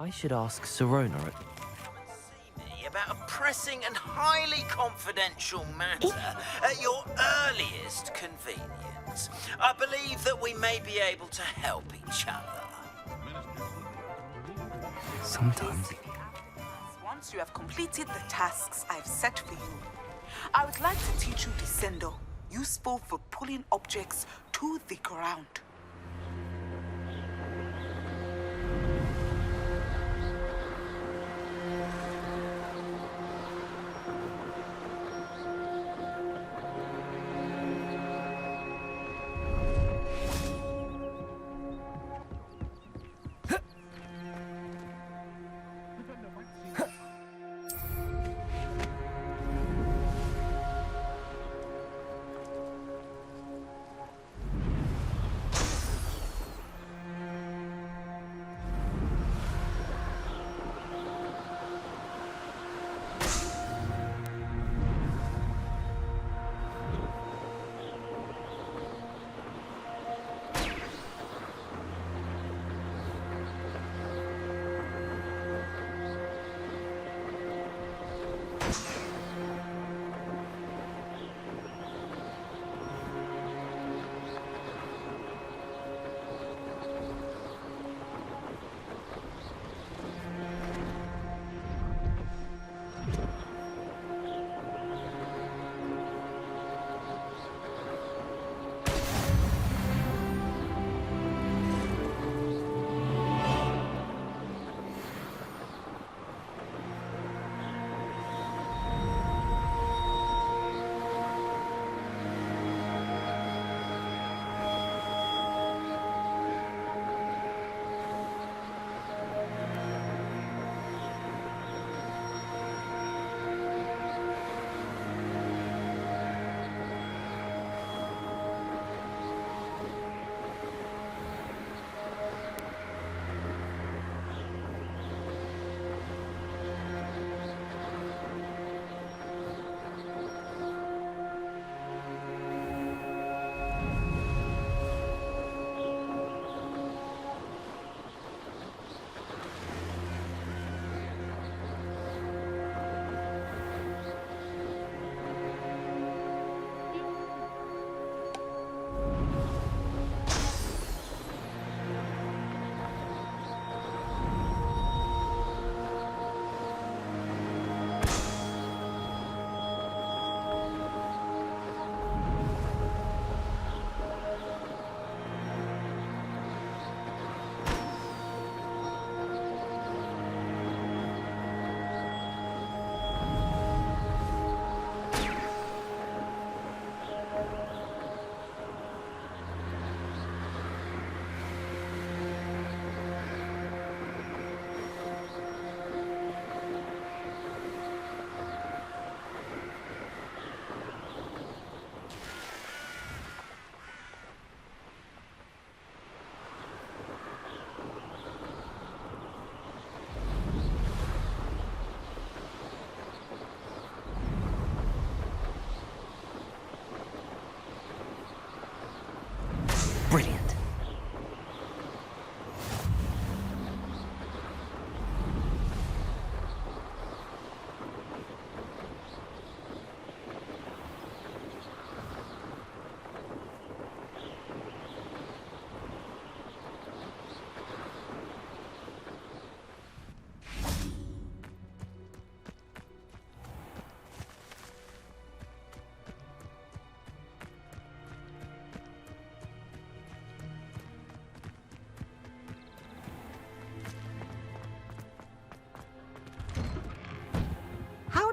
I should ask Sirona at... See me about a pressing and highly confidential matter at your earliest convenience. I believe that we may be able to help each other. Sometimes... Once you have completed the tasks I've set for you, I would like to teach you Descendo, useful for pulling objects to the ground.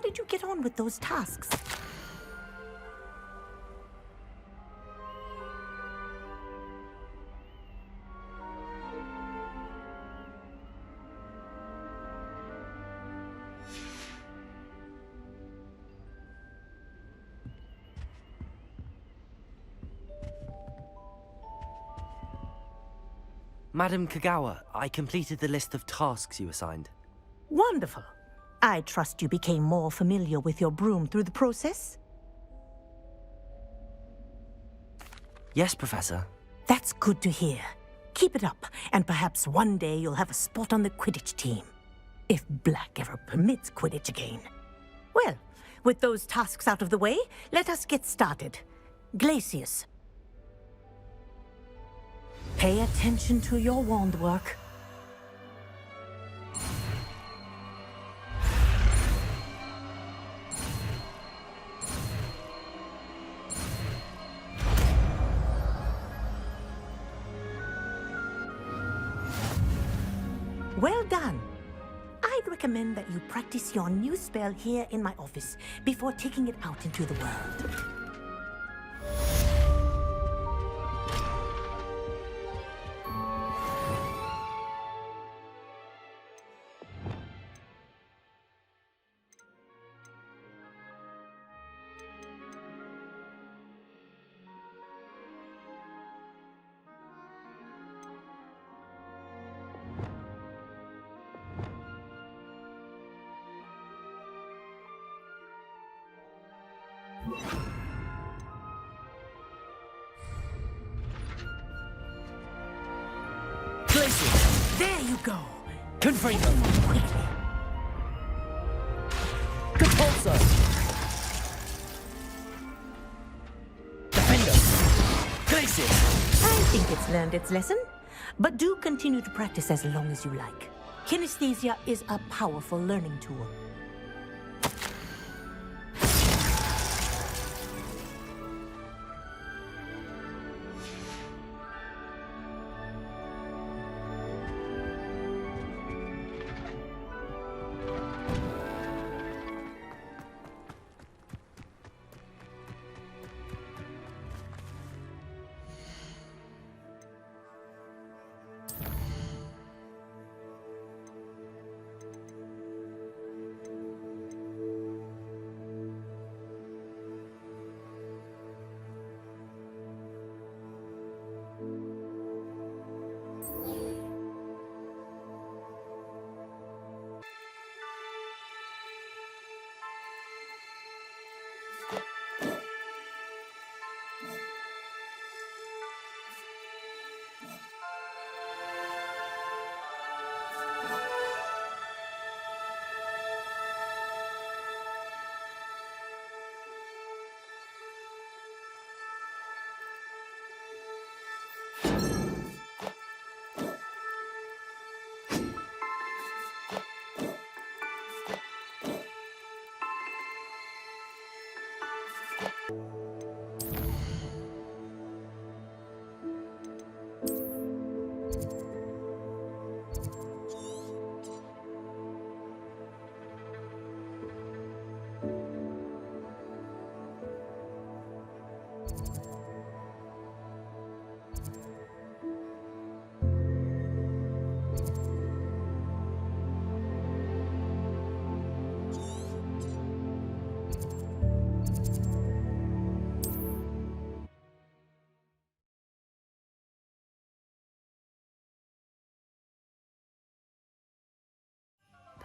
did you get on with those tasks? Madam Kagawa, I completed the list of tasks you assigned. Wonderful. I trust you became more familiar with your broom through the process? Yes, Professor. That's good to hear. Keep it up, and perhaps one day you'll have a spot on the Quidditch team. If Black ever permits Quidditch again. Well, with those tasks out of the way, let us get started. Glacius. Pay attention to your wand work. Well done. I'd recommend that you practice your new spell here in my office before taking it out into the world. Glacius! There you go. Confringo! Quickly. Compulso! Defendo! Glacius! I think it's learned its lesson, but do continue to practice as long as you like. Kinesthesia is a powerful learning tool.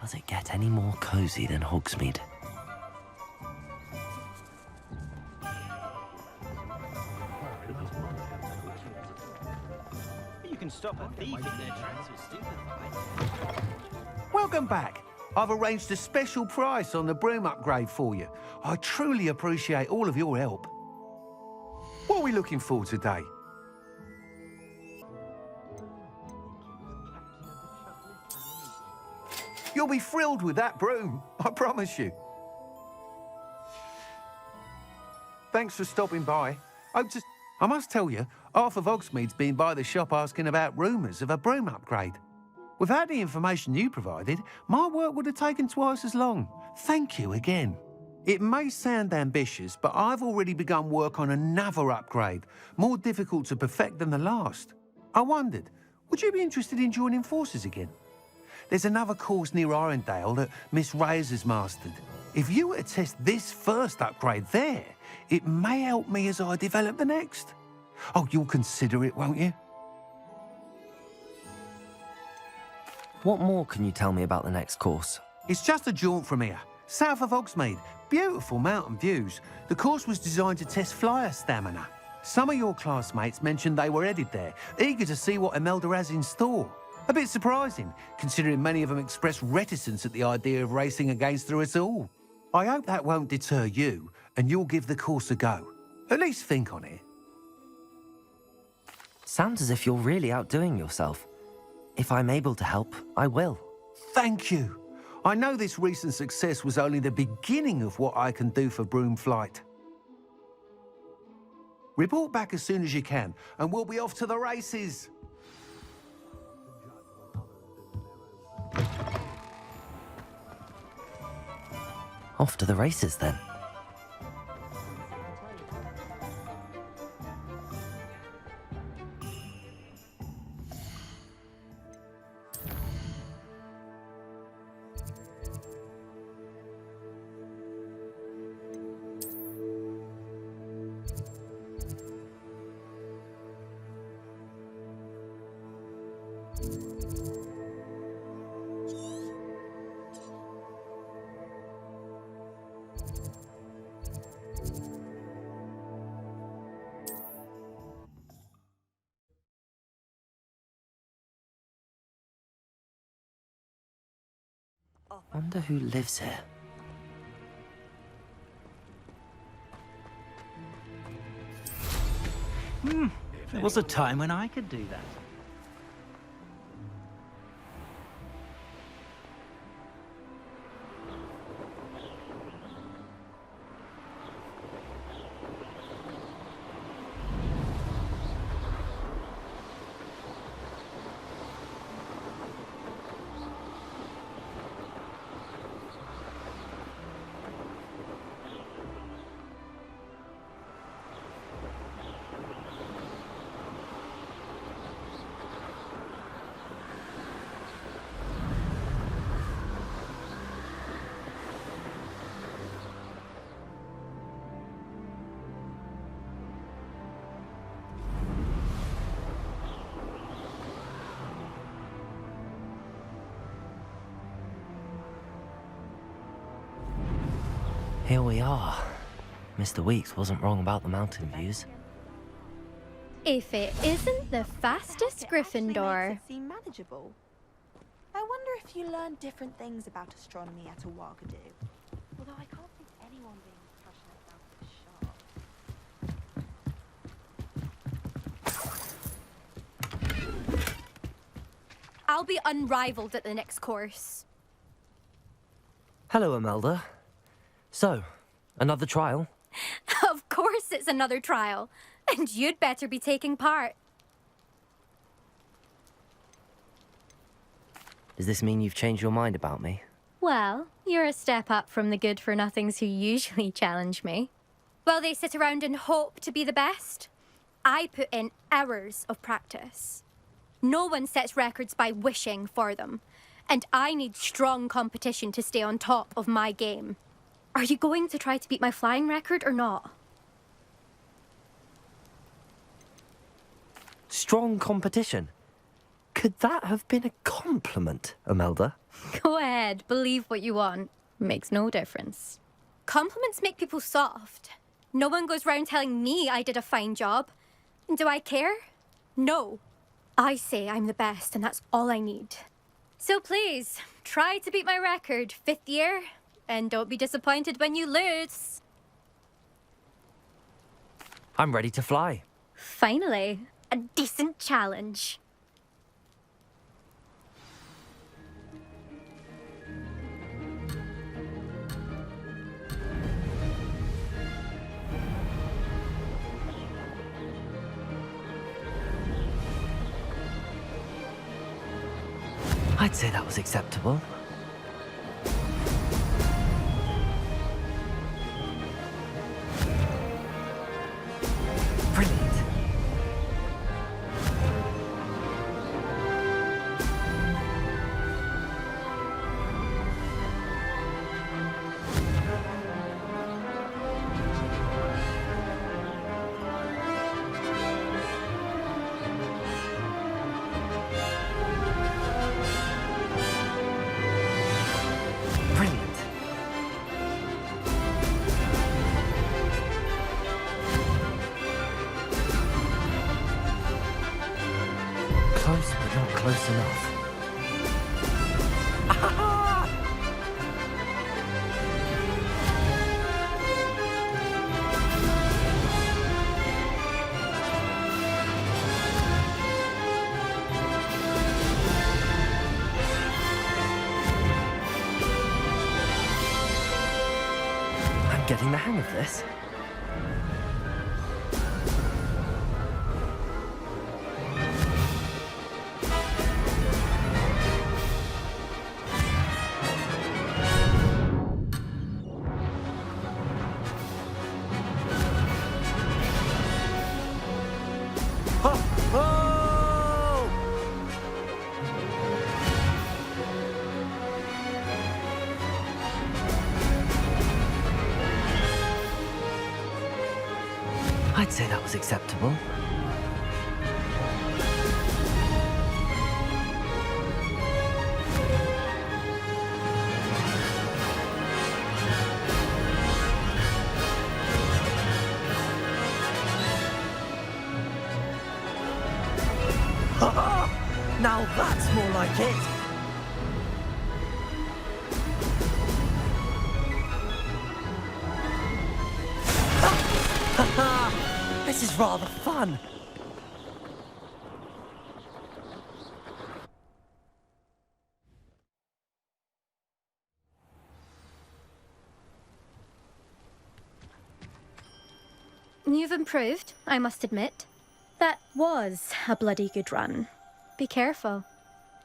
Does it get any more cozy than Hogsmeade? You can stop a thief in their tracks with stupid. Welcome back. I've arranged a special price on the broom upgrade for you. I truly appreciate all of your help. What are we looking for today? You'll be thrilled with that broom, I promise you. Thanks for stopping by. I must tell you, half of Hogsmeade's been by the shop asking about rumours of a broom upgrade. Without the information you provided, my work would have taken twice as long. thank you again. It may sound ambitious, but I've already begun work on another upgrade, more difficult to perfect than the last. I wondered, would you be interested in joining forces again? There's another course near Arendelle that Miss Reyes has mastered. If you were to test this first upgrade there, it may help me as I develop the next. Oh, you'll consider it, won't you? What more can you tell me about the next course? It's just a jaunt from here, south of Hogsmeade. Beautiful mountain views. The course was designed to test flyer stamina. Some of your classmates mentioned they were headed there, eager to see what Imelda has in store. A bit surprising, considering many of them expressed reticence at the idea of racing against her at all. I hope that won't deter you, and you'll give the course a go. At least think on it. Sounds as if you're really outdoing yourself. If I'm able to help, I will. Thank you. I know this recent success was only the beginning of what I can do for Broomflight. Report back as soon as you can, and we'll be off to the races. Off to the races, then. Wonder who lives here. There was a time when I could do that. Here we are. Mr. Weeks wasn't wrong about the mountain views. If it isn't the fastest Gryffindor. Makes it seem manageable. I wonder if you learn different things about astronomy at a Ouagadougou. Although I can't think anyone being passionate about this shop. I'll be unrivaled at the next course. Hello, Imelda. So, another trial? Of course it's another trial. And you'd better be taking part. Does this mean you've changed your mind about me? Well, you're a step up from the good-for-nothings who usually challenge me. While they sit around and hope to be the best, I put in hours of practice. No one sets records by wishing for them, and I need strong competition to stay on top of my game. Are you going to try to beat my flying record or not? Strong competition? Could that have been a compliment, Imelda? Go ahead, believe what you want. Makes no difference. Compliments make people soft. No one goes round telling me I did a fine job. Do I care? No. I say I'm the best, and that's all I need. So please, try to beat my record, 5th year, and don't be disappointed when you lose. I'm ready to fly. Finally, a decent challenge. I'd say that was acceptable. close enough. I'm getting the hang of this. I'd say that was acceptable. Now that's more like it! This is rather fun. You've improved, I must admit. That was a bloody good run. Be careful.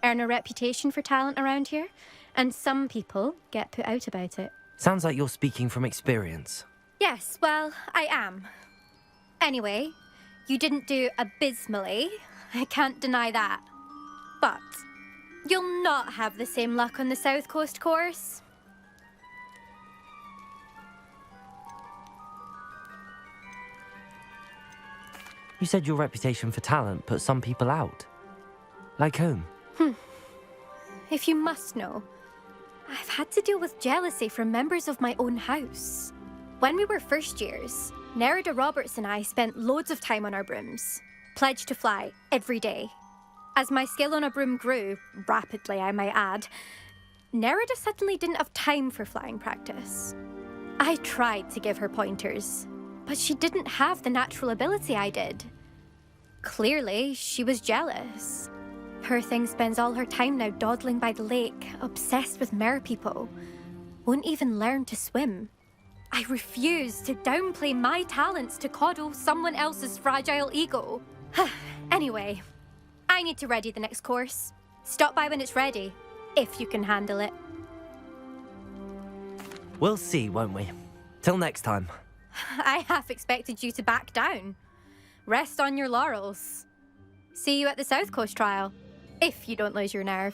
Earn a reputation for talent around here, and some people get put out about it. Sounds like you're speaking from experience. Yes, well, I am. Anyway, you didn't do abysmally. I can't deny that. But you'll not have the same luck on the South Coast course. You said your reputation for talent put some people out. Like whom? If you must know, I've had to deal with jealousy from members of my own house. When we were first years, Nerida Roberts and I spent loads of time on our brooms, pledged to fly every day. As my skill on a broom grew, rapidly I might add, Nerida suddenly didn't have time for flying practice. I tried to give her pointers, but she didn't have the natural ability I did. Clearly, she was jealous. Poor thing spends all her time now dawdling by the lake, obsessed with merpeople. Won't even learn to swim. I refuse to downplay my talents to coddle someone else's fragile ego. Anyway, I need to ready the next course. Stop by when it's ready, if you can handle it. We'll see, won't we? Till next time. I half expected you to back down. Rest on your laurels. See you at the South Coast trial, if you don't lose your nerve.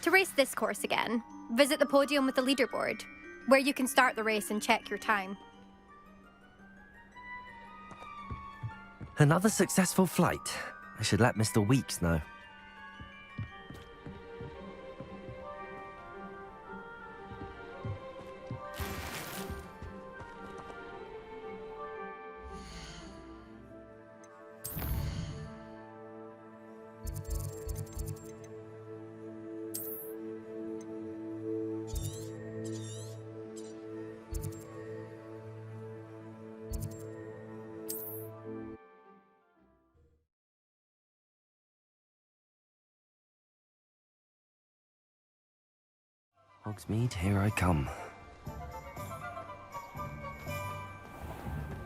To race this course again, visit the podium with the leaderboard, where you can start the race and check your time. Another successful flight. I should let Mr. Weeks know. Hogsmeade, here I come.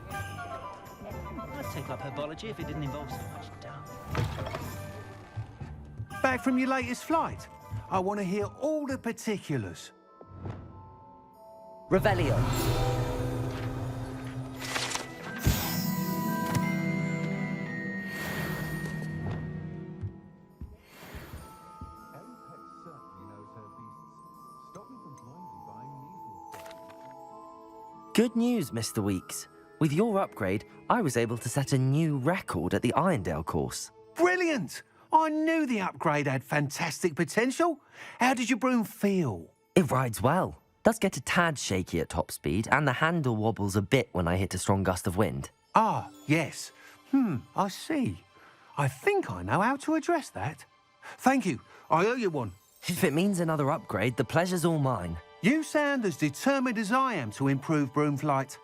I'd take up herbology if it didn't involve so much doubt. Back from your latest flight? I want to hear all the particulars. Revelio. Good news, Mr. Weeks. With your upgrade, I was able to set a new record at the Irondale course. Brilliant! I knew the upgrade had fantastic potential. How did your broom feel? It rides well. Does get a tad shaky at top speed, and the handle wobbles a bit when I hit a strong gust of wind. Ah, yes. I see. I think I know how to address that. Thank you. I owe you one. If it means another upgrade, the pleasure's all mine. You sound as determined as I am to improve broom flight.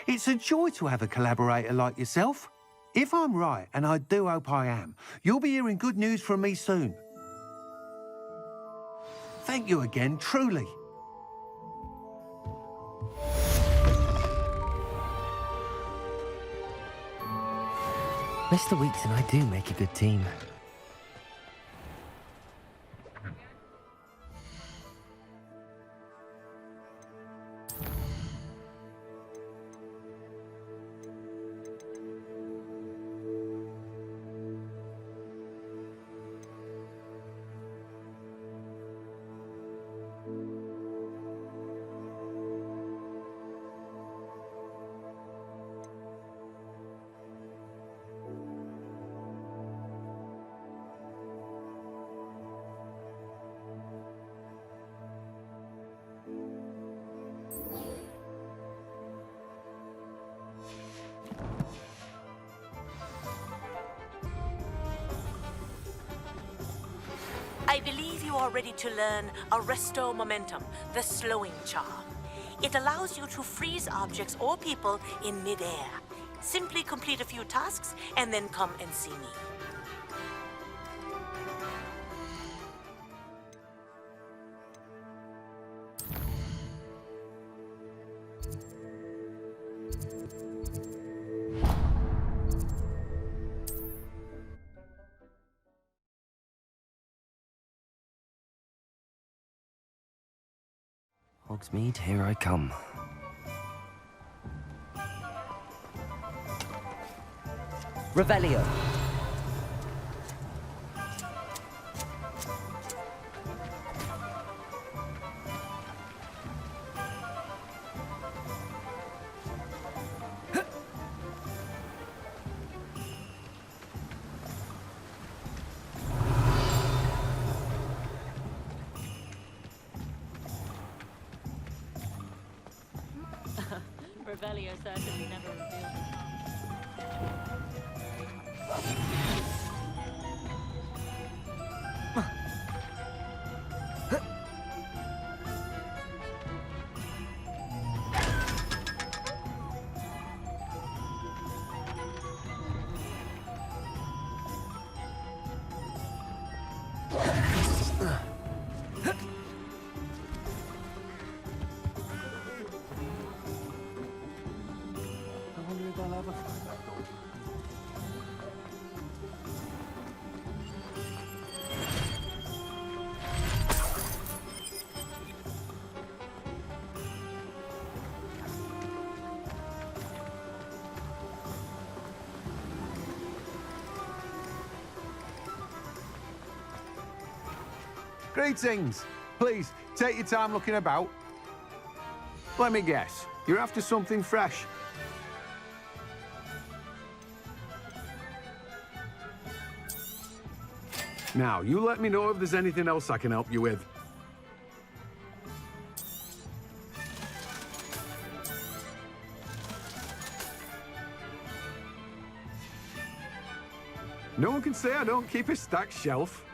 It's a joy to have a collaborator like yourself. If I'm right, and I do hope I am, you'll be hearing good news from me soon. Thank you again, truly. Mr. Weeks and I do make a good team. I believe you are ready to learn Arresto Momentum, the slowing charm. It allows you to freeze objects or people in midair. Simply complete a few tasks and then come and see me. Hogsmeade, here I come. Revelio. Revelio certainly never revealed it. Greetings. Please, take your time looking about. Let me guess, you're after something fresh. Now, you let me know if there's anything else I can help you with. No one can say I don't keep a stacked shelf.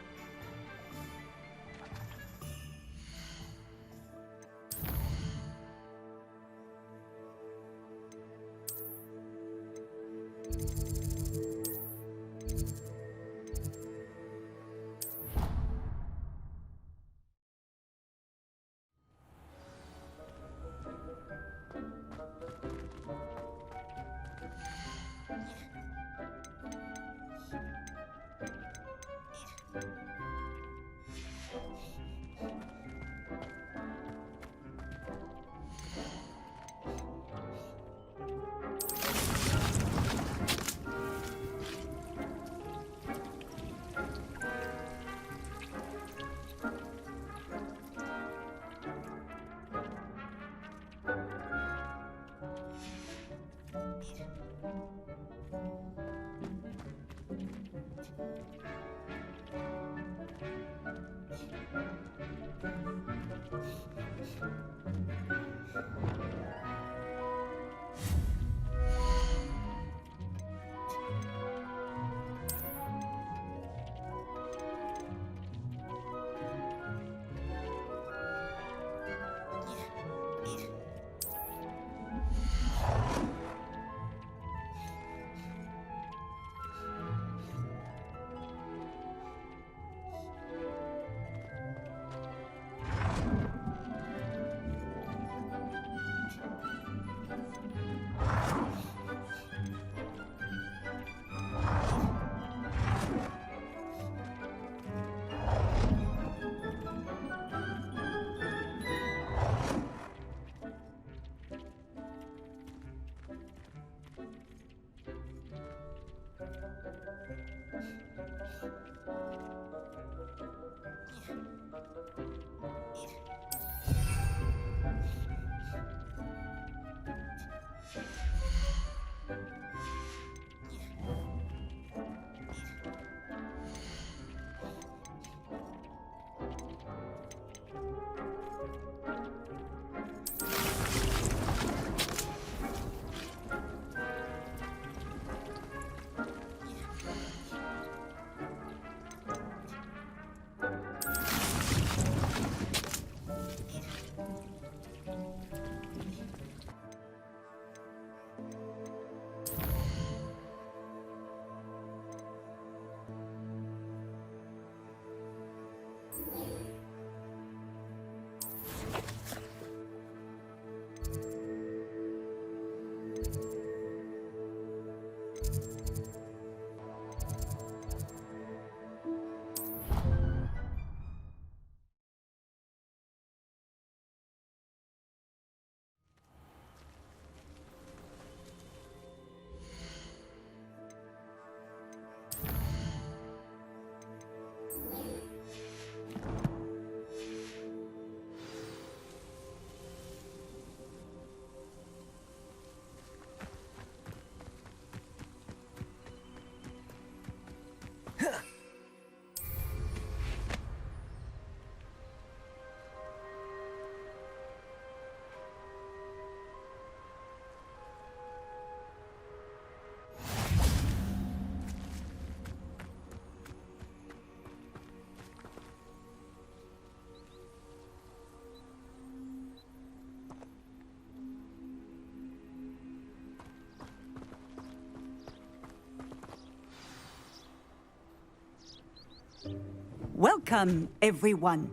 Welcome, everyone.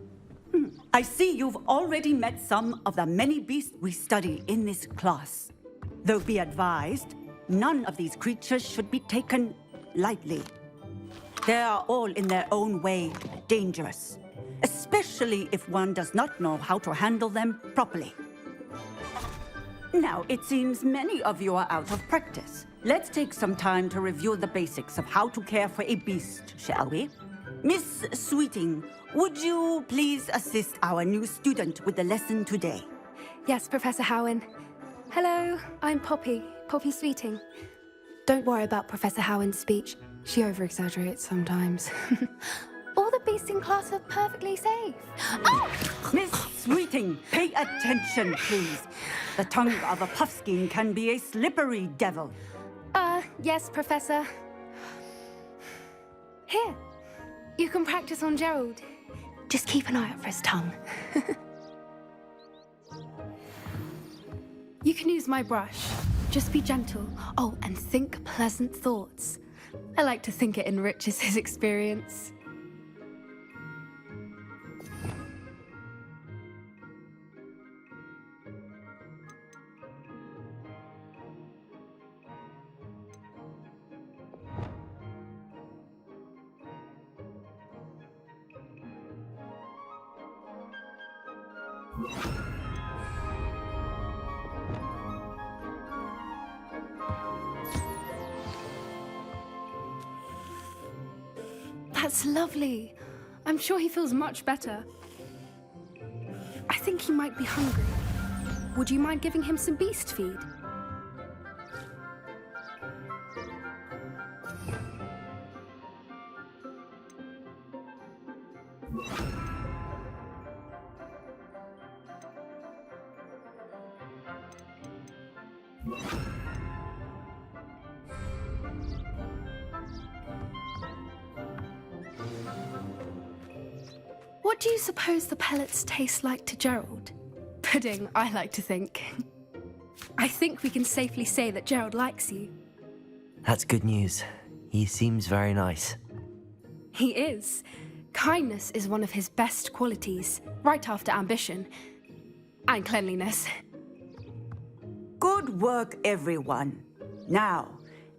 I see you've already met some of the many beasts we study in this class. Though be advised, none of these creatures should be taken lightly. They are all in their own way dangerous, especially if one does not know how to handle them properly. Now, it seems many of you are out of practice. Let's take some time to review the basics of how to care for a beast, shall we? Miss Sweeting, would you please assist our new student with the lesson today? Yes, Professor Howen. Hello, I'm Poppy Sweeting. Don't worry about Professor Howen's speech. She over-exaggerates sometimes. All the beasts in class are perfectly safe. Oh! Miss Sweeting, pay attention, please. The tongue of a puffskein can be a slippery devil. Yes, Professor. Here, you can practice on Gerald. Just keep an eye out for his tongue. You can use my brush. Just be gentle. Oh, and think pleasant thoughts. I like to think it enriches his experience. That's lovely. I'm sure he feels much better. I think he might be hungry. Would you mind giving him some beast feed? What do you suppose the pellets taste like to Gerald? Pudding, I like to think. I think we can safely say that Gerald likes you. That's good news. He seems very nice. He is. Kindness is one of his best qualities, right after ambition. And cleanliness. Good work, everyone. Now,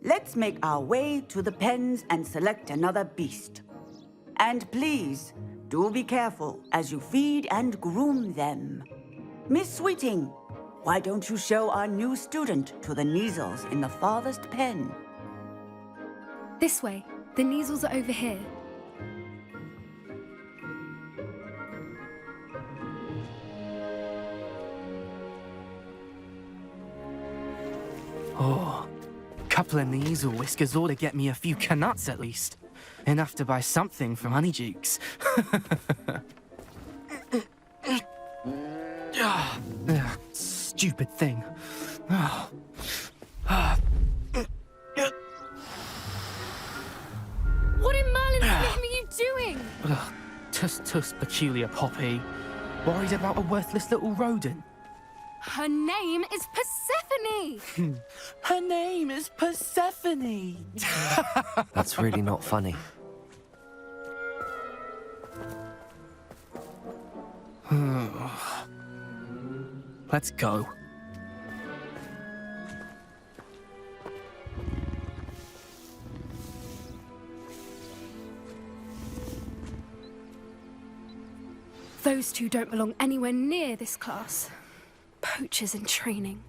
let's make our way to the pens and select another beast. And please, do be careful as you feed and groom them. Miss Sweeting, why don't you show our new student to the Neasels in the farthest pen? This way. The Neasels are over here. Oh, couple of Neasel whiskers ought to get me a few canuts at least. Enough to buy something from Honeydukes. Stupid thing. What in Merlin's name are you doing? Tuss, peculiar Poppy. Worried about a worthless little rodent. Her name is Persephone! Her name is Persephone! That's really not funny. Let's go. Those two don't belong anywhere near this class. Poachers in training.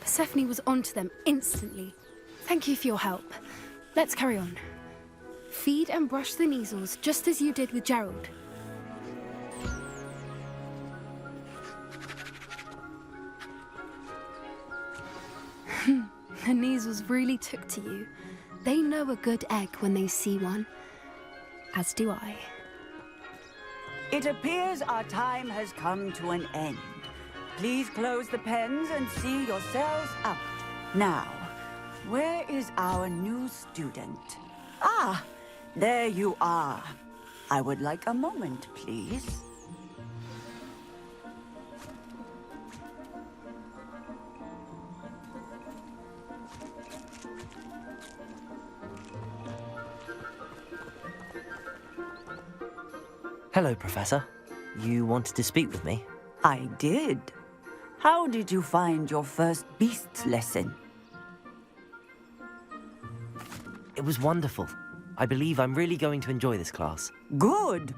Persephone was onto them instantly. Thank you for your help. Let's carry on. Feed and brush the Neasels just as you did with Gerald. The Neasels really took to you. They know a good egg when they see one. As do I. It appears our time has come to an end. Please close the pens and see yourselves out. Now, where is our new student? Ah, there you are. I would like a moment, please. Hello, Professor. You wanted to speak with me? I did. How did you find your first beasts lesson? It was wonderful. I believe I'm really going to enjoy this class. Good.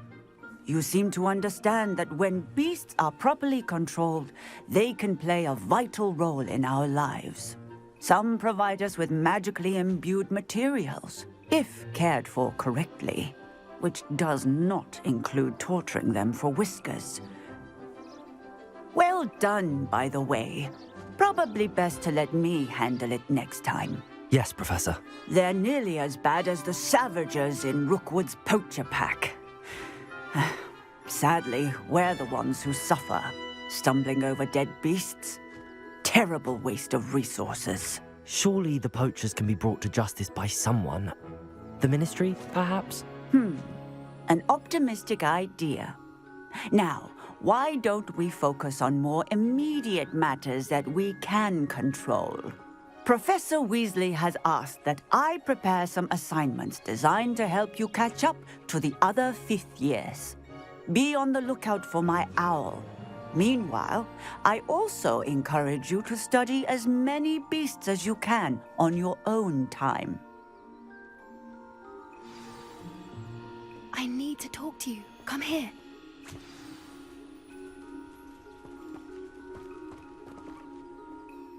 You seem to understand that when beasts are properly controlled, they can play a vital role in our lives. Some provide us with magically imbued materials, if cared for correctly, which does not include torturing them for whiskers. Well done, by the way. Probably best to let me handle it next time. Yes, Professor. They're nearly as bad as the Savagers in Rookwood's poacher pack. Sadly, we're the ones who suffer, stumbling over dead beasts. Terrible waste of resources. Surely the poachers can be brought to justice by someone. The Ministry, perhaps? An optimistic idea. Now, why don't we focus on more immediate matters that we can control? Professor Weasley has asked that I prepare some assignments designed to help you catch up to the other fifth years. Be on the lookout for my owl. Meanwhile, I also encourage you to study as many beasts as you can on your own time. I need to talk to you. Come here.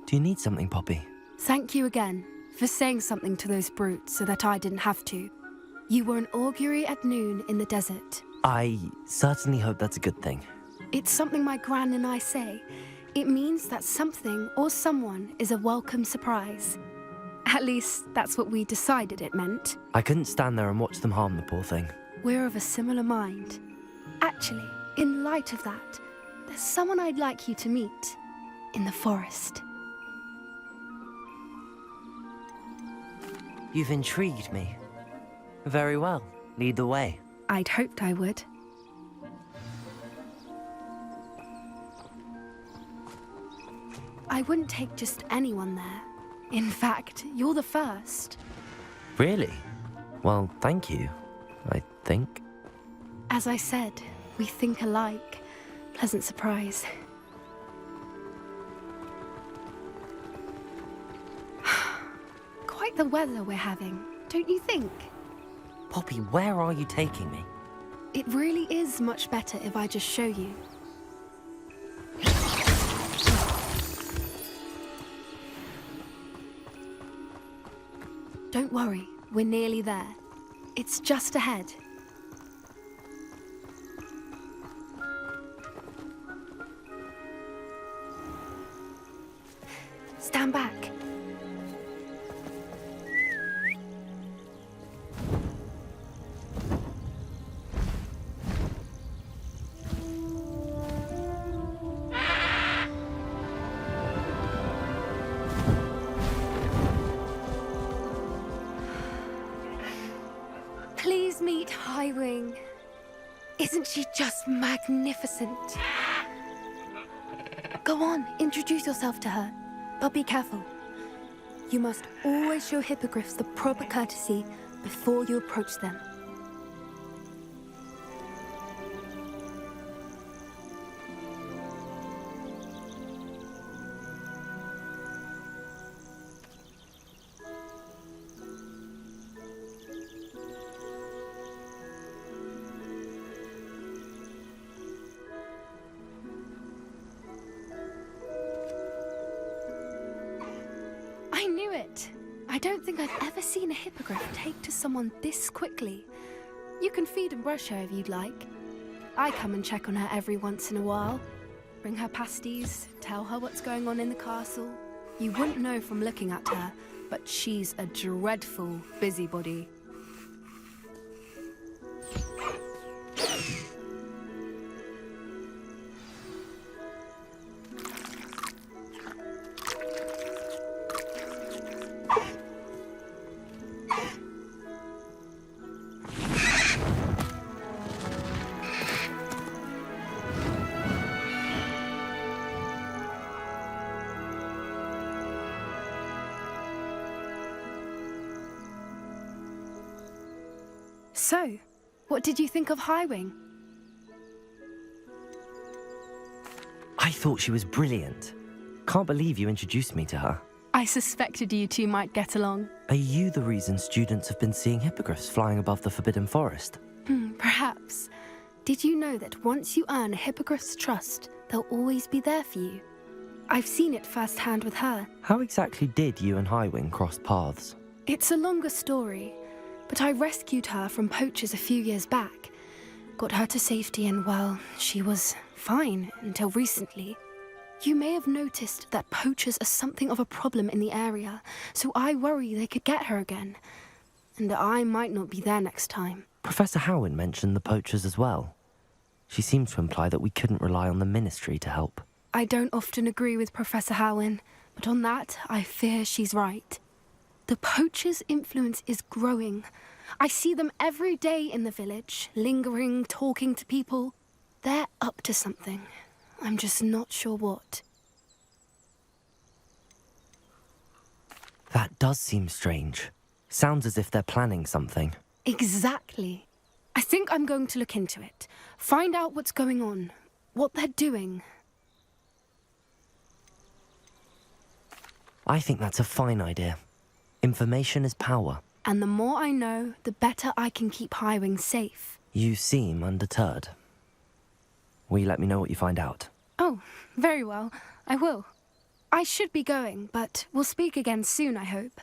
Do you need something, Poppy? Thank you again for saying something to those brutes so that I didn't have to. You were an augury at noon in the desert. I certainly hope that's a good thing. It's something my gran and I say. It means that something or someone is a welcome surprise. At least, that's what we decided it meant. I couldn't stand there and watch them harm the poor thing. We're of a similar mind. Actually, in light of that, there's someone I'd like you to meet in the forest. You've intrigued me. Very well. Lead the way. I'd hoped I would. I wouldn't take just anyone there. In fact, you're the first. Really? Well, thank you, I think. As I said, we think alike. Pleasant surprise. Quite the weather we're having, don't you think? Poppy, where are you taking me? It really is much better if I just show you. Don't worry, we're nearly there. It's just ahead. Stand back. Please meet Highwing. Isn't she just magnificent? Go on, introduce yourself to her. But be careful. You must always show hippogriffs the proper courtesy before you approach them. I knew it! I don't think I've ever seen a hippogriff take to someone this quickly. You can feed and brush her if you'd like. I come and check on her every once in a while. Bring her pasties, tell her what's going on in the castle. You wouldn't know from looking at her, but she's a dreadful busybody. So, what did you think of Highwing? I thought she was brilliant. Can't believe you introduced me to her. I suspected you two might get along. Are you the reason students have been seeing hippogriffs flying above the Forbidden Forest? Perhaps. Did you know that once you earn a hippogriff's trust, they'll always be there for you? I've seen it firsthand with her. How exactly did you and Highwing cross paths? It's a longer story, but I rescued her from poachers a few years back. Got her to safety and, well, she was fine until recently. You may have noticed that poachers are something of a problem in the area, so I worry they could get her again. And I might not be there next time. Professor Howin mentioned the poachers as well. She seemed to imply that we couldn't rely on the Ministry to help. I don't often agree with Professor Howin, but on that, I fear she's right. The poachers' influence is growing. I see them every day in the village, lingering, talking to people. They're up to something. I'm just not sure what. That does seem strange. Sounds as if they're planning something. Exactly. I think I'm going to look into it. Find out what's going on, what they're doing. I think that's a fine idea. Information is power. And the more I know, the better I can keep Highwing safe. You seem undeterred. Will you let me know what you find out? Oh, very well. I will. I should be going, but we'll speak again soon, I hope.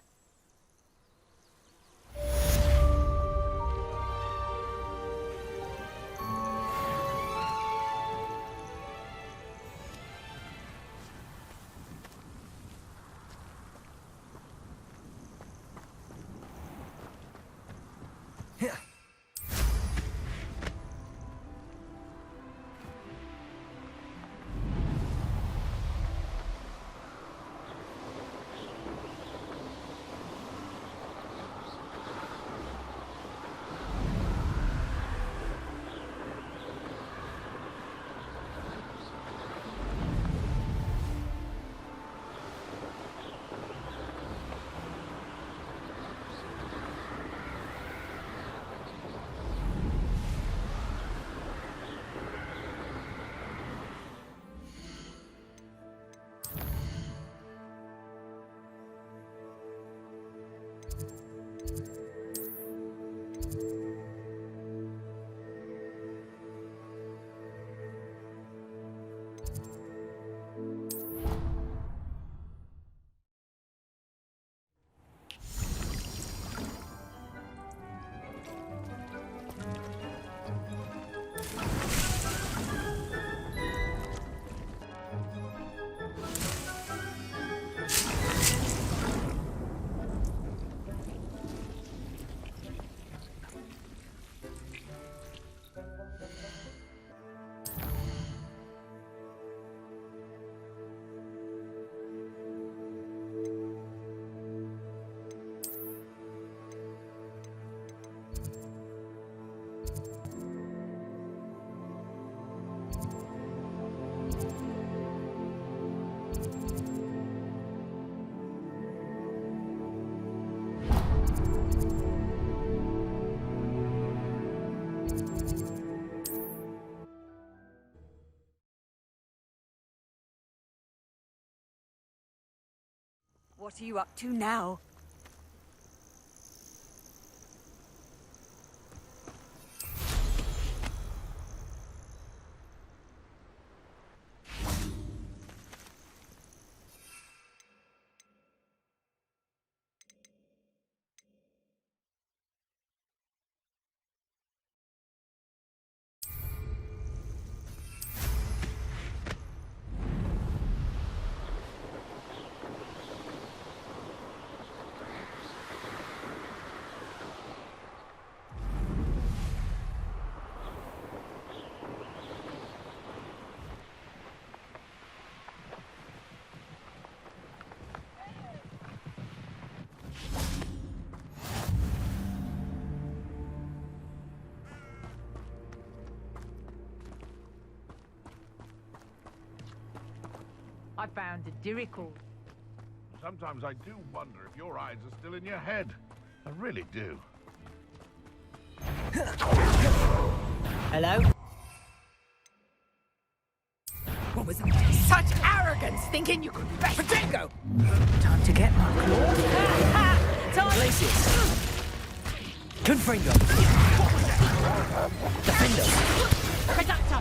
What are you up to now? I found a diricle. Sometimes I do wonder if your eyes are still in your head. I really do. Hello? What was that? Such arrogance, thinking you could be better. Potato! Time to get my claws. Glacius. Confringo. Defender. Reductor!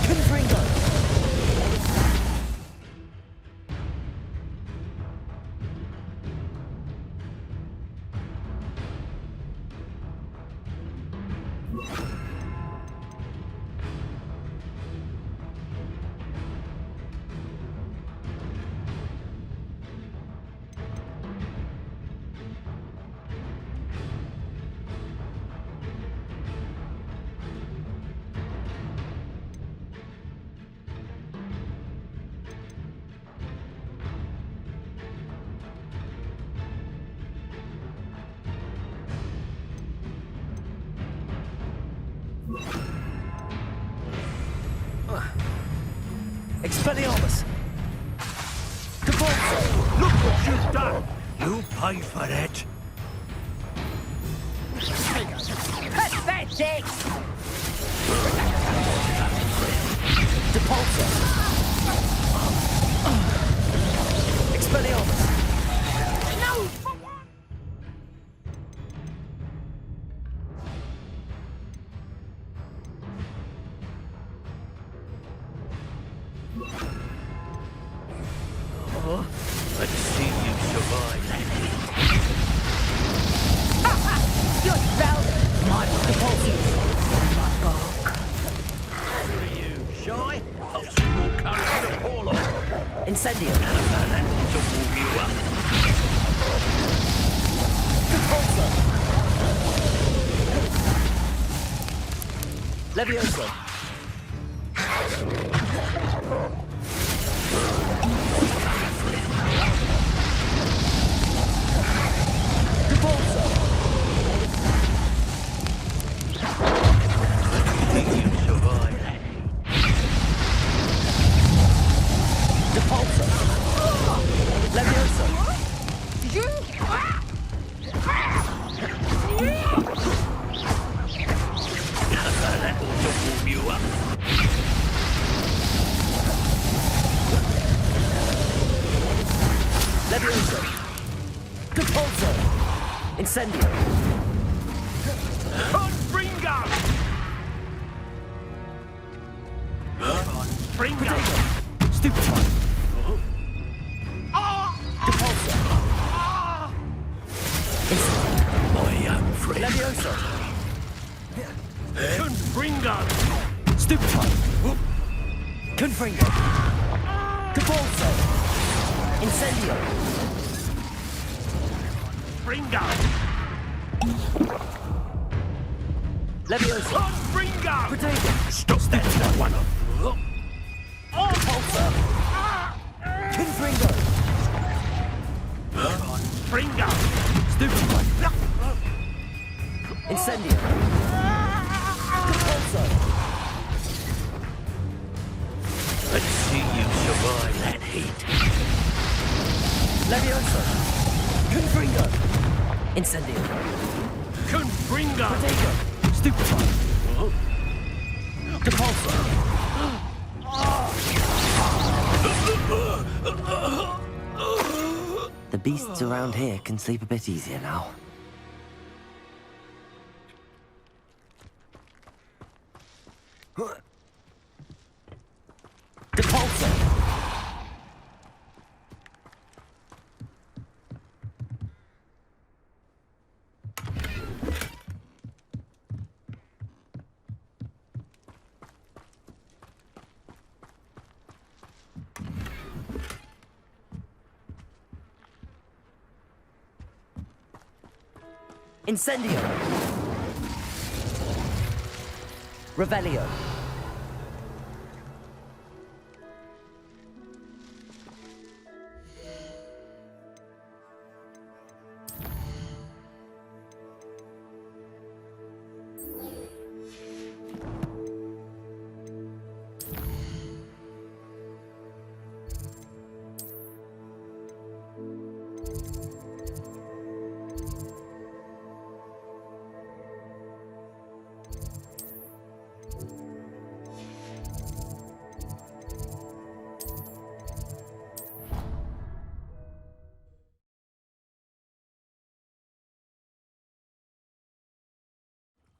Confringo. Expelliarmus! Cabalzo! Look what you've done! You pay for it! Pathetic! Depulso! Expelliarmus! No! Let's see you survive. You're spelled! My Depulso! Who are you, shy? I'll see your courage to fall off. Incendio! That will warm you up. Levioso! Cabalzo! You survive. Depulso! Levioso! That will warm you up. Levioso! Depulso! Incendio! Confringo! Confringo! Stupefy! Depulso! Incendio! My young friend. Levioso! Confringo! Stupefy! Confringo! Cabalzo! Incendio! Confringo! Levioso! Confringo! Potato! Stop that one. Depulso! Confringo! Confringo! Stupefy! Incendio! Depulso! Let's see you survive that heat. Levioso! Confringo! Incendio! Confringo! Potato! Stupefy! Depulso! The beasts around here can sleep a bit easier now. Depulso! Incendio! Revelio!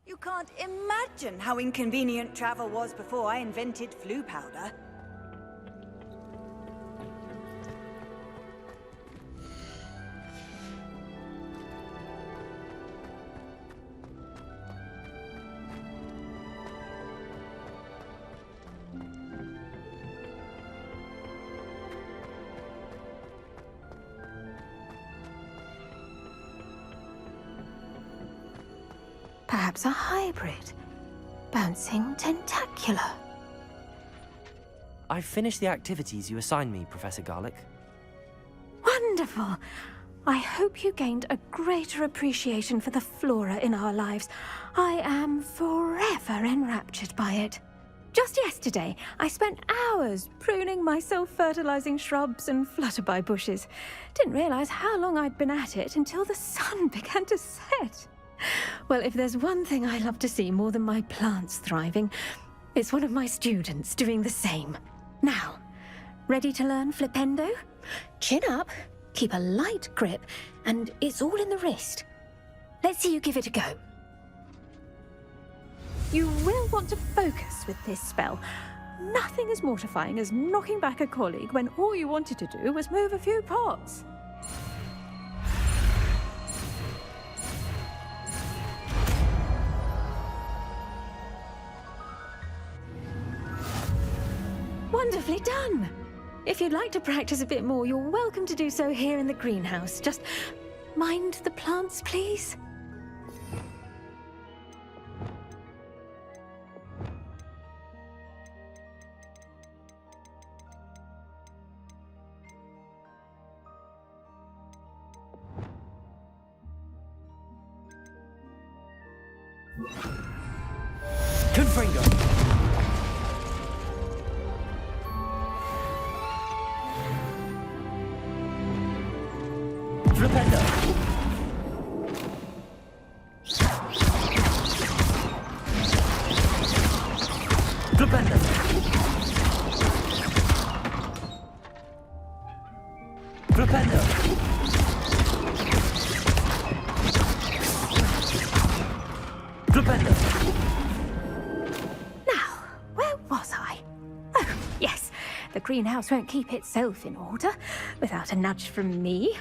You can't imagine how inconvenient travel was before I invented flu powder. Perhaps a hybrid. Bouncing tentacular. I've finished the activities you assigned me, Professor Garlick. Wonderful! I hope you gained a greater appreciation for the flora in our lives. I am forever enraptured by it. Just yesterday, I spent hours pruning my self-fertilizing shrubs and flutterby bushes. Didn't realize how long I'd been at it until the sun began to set. Well, if there's one thing I love to see more than my plants thriving, it's one of my students doing the same. Now, ready to learn flipendo? Chin up, keep a light grip, and it's all in the wrist. Let's see you give it a go. You will want to focus with this spell. Nothing as mortifying as knocking back a colleague when all you wanted to do was move a few pots. Wonderfully done! If you'd like to practice a bit more, you're welcome to do so here in the greenhouse. Just mind the plants, please. Confringo! Flipendo! Flipendo! Flipendo! Flipendo! Now, where was I? Oh, yes. The greenhouse won't keep itself in order without a nudge from me.